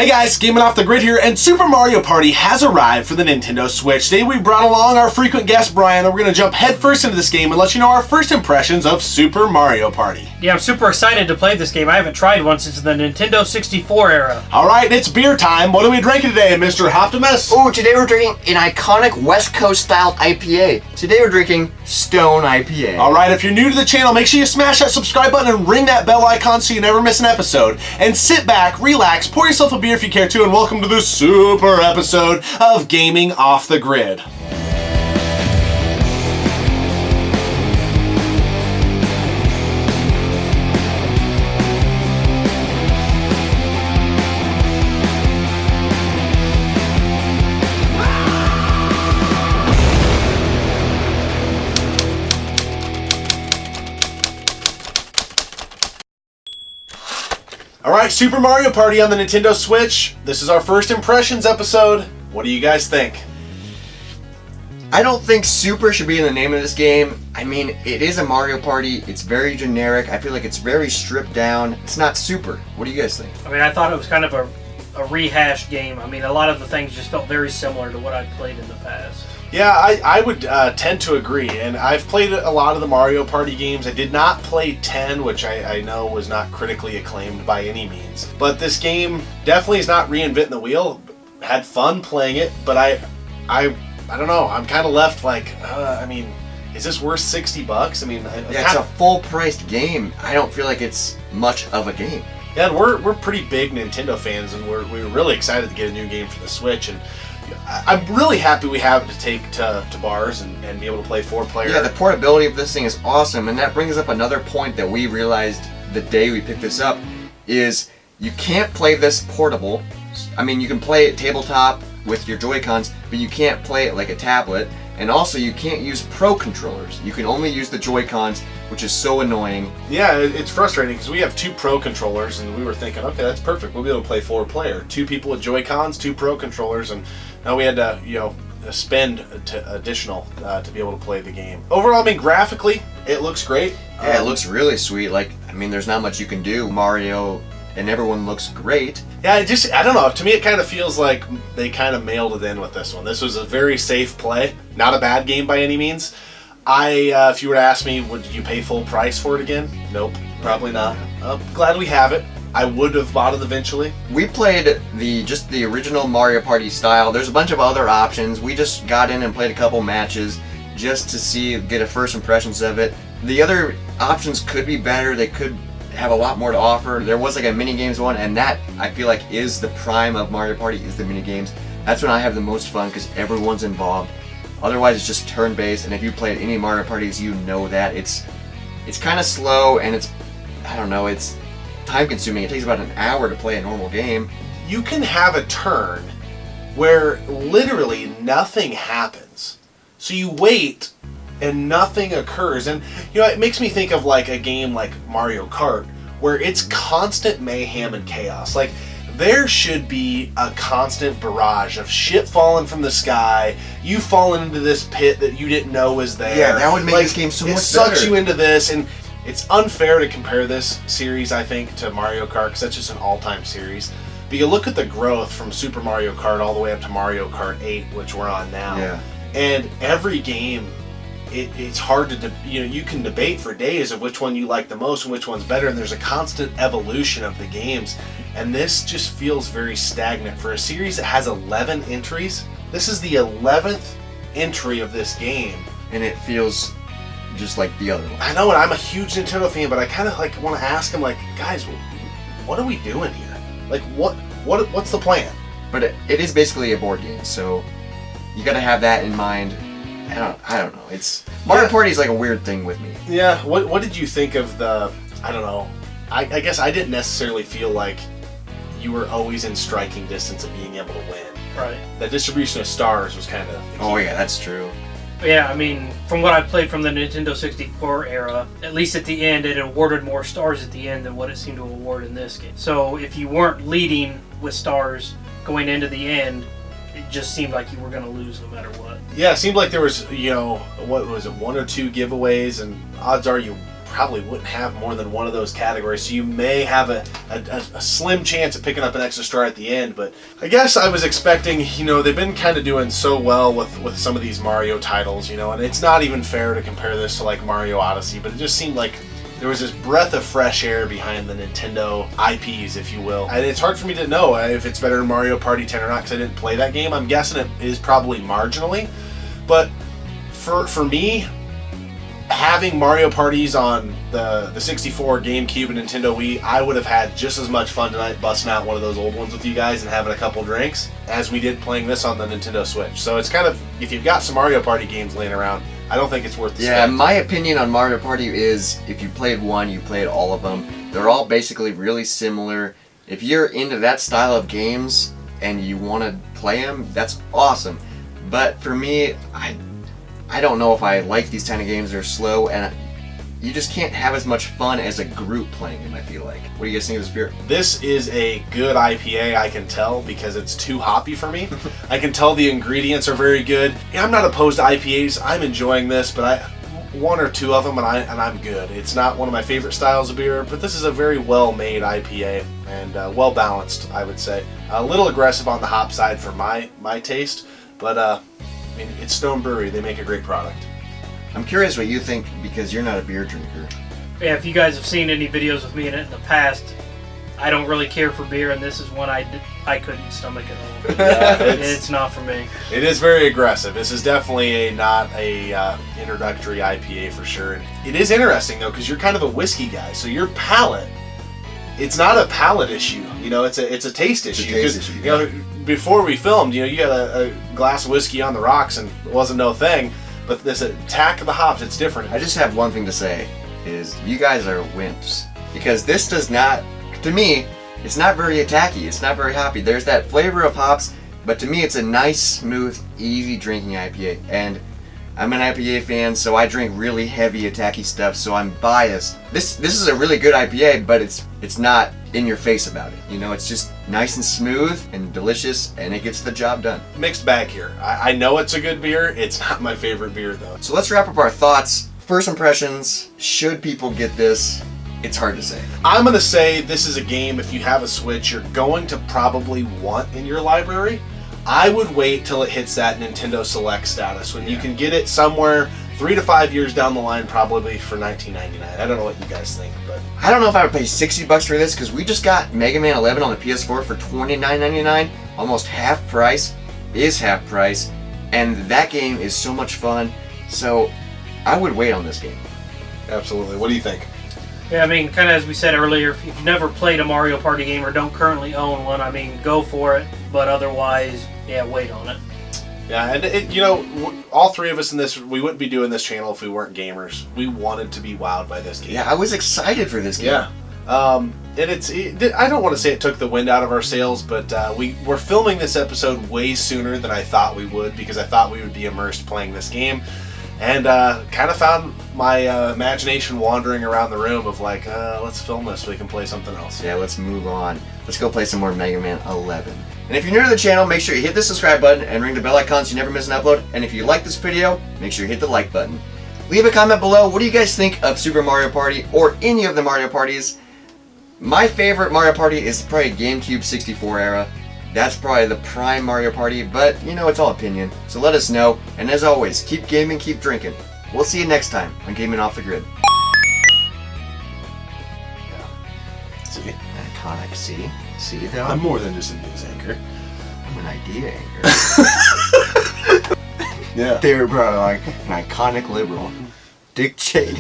Hey guys, Gaming Off the Grid here, and Super Mario Party has arrived for the Nintendo Switch. Today we brought along our frequent guest Brian, and we're going to jump headfirst into this game and let you know our first impressions of Super Mario Party. Yeah, I'm super excited to play this game. I haven't tried one since the Nintendo 64 era. Alright, it's beer time. What are we drinking today, Mr. Optimus? Oh, today we're drinking an iconic West Coast style IPA. Today we're drinking Stone IPA. Alright, if you're new to the channel, make sure you smash that subscribe button and ring that bell icon so you never miss an episode. And sit back, relax, pour yourself a beer if you care to, and welcome to this super episode of Gaming Off the Grid. Alright, Super Mario Party on the Nintendo Switch. This is our first impressions episode. What do you guys think? I don't think Super should be in the name of this game. I mean, it is a Mario Party. It's very generic. I feel like it's very stripped down. It's not Super. What do you guys think? I mean, I thought it was kind of a rehashed game. I mean, a lot of the things just felt very similar to what I've played in the past. Yeah, I would tend to agree, and I've played a lot of the Mario Party games. I did not play 10, which I know was not critically acclaimed by any means. But this game definitely is not reinventing the wheel. Had fun playing it, but I don't know. I'm kind of left like, I mean, is this worth $60? I mean, yeah, it's a full-priced game. I don't feel like it's much of a game. Yeah, and we're pretty big Nintendo fans, and we're really excited to get a new game for the Switch, and I'm really happy we have it to take to bars and be able to play 4-player. Yeah, the portability of this thing is awesome, and that brings up another point that we realized the day we picked this up, is you can't play this portable. I mean, you can play it tabletop with your Joy-Cons, but you can't play it like a tablet, and also you can't use Pro controllers. You can only use the Joy-Cons, which is so annoying. Yeah, it's frustrating because we have 2 Pro controllers, and we were thinking, okay, that's perfect. We'll be able to play 4-player. 2 people with Joy-Cons, 2 Pro controllers, and now we had to, spend additional to be able to play the game. Overall, I mean, graphically, it looks great. Yeah, it looks really sweet. Like, I mean, there's not much you can do. Mario and everyone looks great. Yeah, I don't know. To me, it kind of feels like they kind of mailed it in with this one. This was a very safe play. Not a bad game by any means. If you were to ask me, would you pay full price for it again? Nope, probably not. I'm glad we have it. I would have bought it eventually. We played just the original Mario Party style. There's a bunch of other options. We just got in and played a couple matches just to get a first impressions of it. The other options could be better. They could have a lot more to offer. There was like a mini games one, and that I feel like is the prime of Mario Party, is the mini games. That's when I have the most fun because everyone's involved. Otherwise, it's just turn-based, and if you played any Mario Parties, you know that it's kind of slow, and it's time-consuming. It takes about an hour to play a normal game. You can have a turn where literally nothing happens. So you wait and nothing occurs. And it makes me think of like a game like Mario Kart where it's constant mayhem and chaos. Like, there should be a constant barrage of shit falling from the sky, you falling into this pit that you didn't know was there. Yeah, that would make this game so much better. It sucks you into this, and it's unfair to compare this series, I think, to Mario Kart, because that's just an all-time series. But you look at the growth from Super Mario Kart all the way up to Mario Kart 8, which we're on now. Yeah. And every game, it's hard to, you can debate for days of which one you like the most and which one's better, and there's a constant evolution of the games. And this just feels very stagnant. For a series that has 11 entries, this is the 11th entry of this game. And it feels just like the other one. I know, and I'm a huge Nintendo fan, but I kind of want to ask them, guys, what are we doing here? What's the plan? But it is basically a board game, so you got to have that in mind. I don't know. Mario Party is like a weird thing with me. Yeah. What did you think of the? I don't know. I guess I didn't necessarily feel like you were always in striking distance of being able to win. Right. The distribution of stars was kind of. Oh yeah, that's true. Yeah, I mean, from what I've played from the Nintendo 64 era, at least at the end, it awarded more stars at the end than what it seemed to award in this game. So if you weren't leading with stars going into the end, it just seemed like you were going to lose no matter what. Yeah, it seemed like there was, what was it, 1 or 2 giveaways, and odds are you probably wouldn't have more than one of those categories, so you may have a slim chance of picking up an extra star at the end. But I guess I was expecting, you know, they've been kind of doing so well with some of these Mario titles, you know, and it's not even fair to compare this to like Mario Odyssey, but it just seemed like there was this breath of fresh air behind the Nintendo IPs, if you will. And it's hard for me to know if it's better than Mario Party 10 or not, because I didn't play that game. I'm guessing it is probably marginally. But for me, having Mario Parties on the 64, GameCube, and Nintendo Wii, I would have had just as much fun tonight busting out one of those old ones with you guys and having a couple drinks as we did playing this on the Nintendo Switch. So it's kind of, if you've got some Mario Party games laying around, I don't think it's worth the spend. My opinion on Mario Party is if you played one, you played all of them. They're all basically really similar. If you're into that style of games and you want to play them, that's awesome. But for me, I don't know if I like these kind of games. They're slow, and you just can't have as much fun as a group playing them, I feel like. What do you guys think of this beer? This is a good IPA, I can tell, because it's too hoppy for me. I can tell the ingredients are very good. Yeah, I'm not opposed to IPAs. I'm enjoying this, but one or two of them, and I'm good. It's not one of my favorite styles of beer, but this is a very well-made IPA and well-balanced, I would say. A little aggressive on the hop side for my taste, but I mean, it's Stone Brewery. They make a great product. I'm curious what you think, because you're not a beer drinker. Yeah, if you guys have seen any videos with me in it in the past, I don't really care for beer, and this is one I couldn't stomach at all. Yeah, it's not for me. It is very aggressive. This is definitely not a introductory IPA for sure. It is interesting though, because you're kind of a whiskey guy, so your palate, it's not a palate issue. You know, it's a taste issue. It's a taste issue. You know, before we filmed, you know, you got a glass of whiskey on the rocks, and it wasn't no thing. But this attack of the hops, it's different. I just have one thing to say, is you guys are wimps. Because this does not, to me, it's not very attacky, it's not very hoppy. There's that flavor of hops, but to me it's a nice, smooth, easy drinking IPA. And I'm an IPA fan, so I drink really heavy, attacky stuff, so I'm biased. This is a really good IPA, but it's not in your face about it. You know, it's just nice and smooth and delicious, and it gets the job done. Mixed bag here. I know it's a good beer. It's not my favorite beer though. So let's wrap up our thoughts. First impressions, should people get this? It's hard to say. I'm going to say this is a game, if you have a Switch, you're going to probably want in your library. I would wait till it hits that Nintendo Select status when you can get it somewhere 3 to 5 years down the line, probably for $19.99. I don't know what you guys think, but I don't know if I would pay $60 for this, because we just got Mega Man 11 on the PS4 for $29.99. Almost half price is half price, and that game is so much fun. So I would wait on this game. absolutely. What do you think? Yeah, I mean, kind of as we said earlier, if you've never played a Mario Party game or don't currently own one, I mean, go for it. But otherwise, yeah, wait on it. Yeah, and you know, all three of us in this, we wouldn't be doing this channel if we weren't gamers. We wanted to be wowed by this game. Yeah, I was excited for this game. Yeah. And I don't want to say it took the wind out of our sails, but we're filming this episode way sooner than I thought we would, because I thought we would be immersed playing this game. And kind of found my imagination wandering around the room of like, let's film this so we can play something else. Yeah, let's move on. Let's go play some more Mega Man 11. And if you're new to the channel, make sure you hit the subscribe button and ring the bell icon so you never miss an upload. And if you like this video, make sure you hit the like button. Leave a comment below. What do you guys think of Super Mario Party or any of the Mario Parties? My favorite Mario Party is probably GameCube 64 era. That's probably the prime Mario Party, but you know, it's all opinion. So let us know. And as always, keep gaming, keep drinking. We'll see you next time on Gaming Off the Grid. Yeah. See? Iconic, see? See though? I'm more than just a news anchor. I'm an idea anchor. Yeah. They were probably like an iconic liberal. Dick Cheney.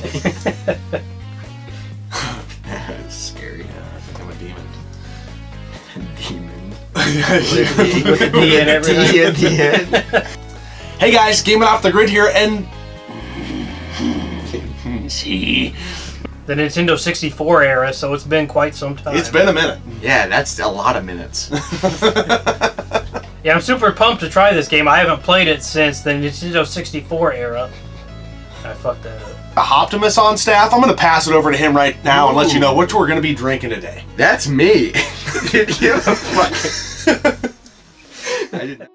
That's scary. Yeah, I think I'm a demon. Demon. With a D and everything. D at the end. Hey guys, Gaming Off the Grid here, and See, the Nintendo 64 era, so it's been quite some time. it's been a minute. Yeah, that's a lot of minutes. Yeah, I'm super pumped to try this game. I haven't played it since the Nintendo 64 era. I fucked that up. A Optimus on staff. I'm going to pass it over to him right now and let you know what we're going to be drinking today. That's me. Did you give a fuck? I didn't.